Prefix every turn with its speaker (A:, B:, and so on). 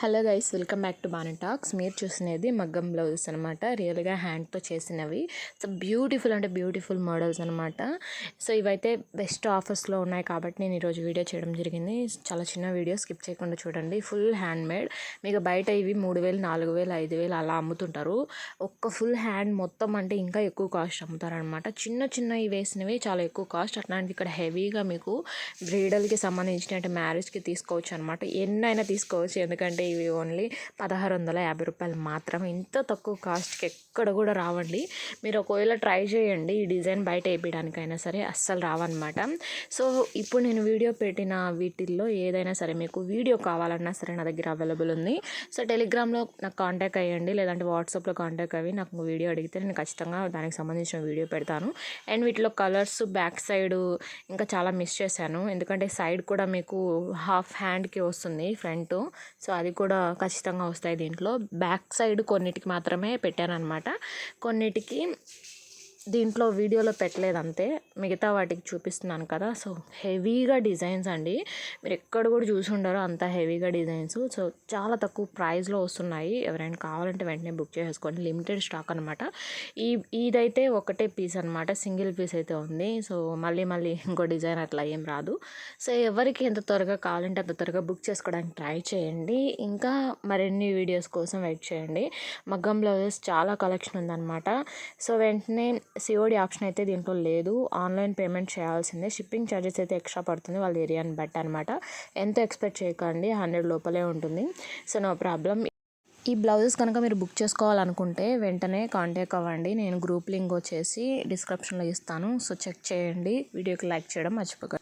A: Hello guys, welcome back to Bhanu talks. మీరు చూసినది మగ్గం బ్లౌజెస్ అనమాట. రియల్గా హ్యాండ్తో చేసినవి. సో బ్యూటిఫుల్ అంటే బ్యూటిఫుల్ మోడల్స్ అనమాట. సో ఇవైతే బెస్ట్ ఆఫర్స్లో ఉన్నాయి కాబట్టి నేను ఈరోజు వీడియో చేయడం జరిగింది. చాలా చిన్న వీడియో, స్కిప్ చేయకుండా చూడండి. Full hand made. మీకు బయట ఇవి 3,000, 4,000, 5,000 అలా అమ్ముతుంటారు. ఒక్క ఫుల్ హ్యాండ్ మొత్తం అంటే ఇంకా ఎక్కువ కాస్ట్ అమ్ముతారనమాట. చిన్న చిన్నవి వేసినవి చాలా ఎక్కువ కాస్ట్. అట్లాంటివి ఇక్కడ హెవీగా మీకు బ్రైడల్కి సంబంధించిన అంటే మ్యారేజ్కి తీసుకోవచ్చు అనమాట. ఎన్నైనా తీసుకోవచ్చు, ఎందుకంటే ఇవి ఓన్లీ 1,650 రూపాయలు మాత్రమే. ఇంత తక్కువ కాస్ట్కి ఎక్కడ కూడా రావండి. మీరు ఒకవేళ ట్రై చేయండి, ఈ డిజైన్ బయట వేయడానికైనా సరే అస్సలు రావన్నమాట. సో ఇప్పుడు నేను వీడియో పెట్టిన వీటిల్లో ఏదైనా సరే మీకు వీడియో కావాలన్నా సరే నా దగ్గర అవైలబుల్ ఉంది. సో టెలిగ్రామ్లో నాకు కాంటాక్ట్ అయ్యండి, లేదంటే వాట్సాప్లో కాంటాక్ట్ అయ్యి నాకు వీడియో అడిగితే నేను ఖచ్చితంగా దానికి సంబంధించిన వీడియో పెడతాను. అండ్ వీటిలో కలర్స్ బ్యాక్ సైడ్ ఇంకా చాలా మిస్ చేశాను, ఎందుకంటే సైడ్ కూడా మీకు హాఫ్ హ్యాండ్కి వస్తుంది ఫ్రంట్. సో అది కూడా ఖచ్చితంగా వస్తాయి. దీంట్లో బ్యాక్ సైడ్ కొన్నిటికి మాత్రమే పెట్టాను అనమాట. కొన్నిటికి దీంట్లో వీడియోలో పెట్టలేదు అంతే, మిగతా వాటికి చూపిస్తున్నాను కదా. సో హెవీగా డిజైన్స్ అండి, మీరు ఎక్కడ కూడా చూసి ఉండరు అంత హెవీగా డిజైన్స్. సో చాలా తక్కువ ప్రైస్లో వస్తున్నాయి. ఎవరైనా కావాలంటే వెంటనే బుక్ చేసుకోండి, లిమిటెడ్ స్టాక్ అనమాట. ఇదైతే ఒకటే పీస్ అనమాట, సింగిల్ పీస్ అయితే ఉంది. సో మళ్ళీ ఇంకో డిజైన్ అట్లా ఏం రాదు. సో ఎవరికి ఎంత త్వరగా కావాలంటే అంత త్వరగా బుక్ చేసుకోవడానికి ట్రై చేయండి. ఇంకా మరిన్ని వీడియోస్ కోసం వెయిట్ చేయండి. మగ్గం బ్లౌజెస్ చాలా కలెక్షన్ ఉందన్నమాట. సో వెంటనే సిఓడి ఆప్షన్ అయితే దీంట్లో లేదు, ఆన్లైన్ పేమెంట్ చేయాల్సిందే. షిప్పింగ్ ఛార్జెస్ అయితే ఎక్స్ట్రా పడుతుంది వాళ్ళ ఏరియాని బట్టి అనమాట. ఎంత ఎక్స్పెక్ట్ చేయకండి, 100 లోపలే ఉంటుంది. So no problem. ఈ బ్లౌజెస్ కనుక మీరు బుక్ చేసుకోవాలనుకుంటే వెంటనే కాంటాక్ట్ అవ్వండి. నేను గ్రూప్ లింక్ వచ్చేసి డిస్క్రిప్షన్లో ఇస్తాను. సో చెక్ చేయండి. వీడియోకి లైక్ చేయడం మర్చిపోకండి.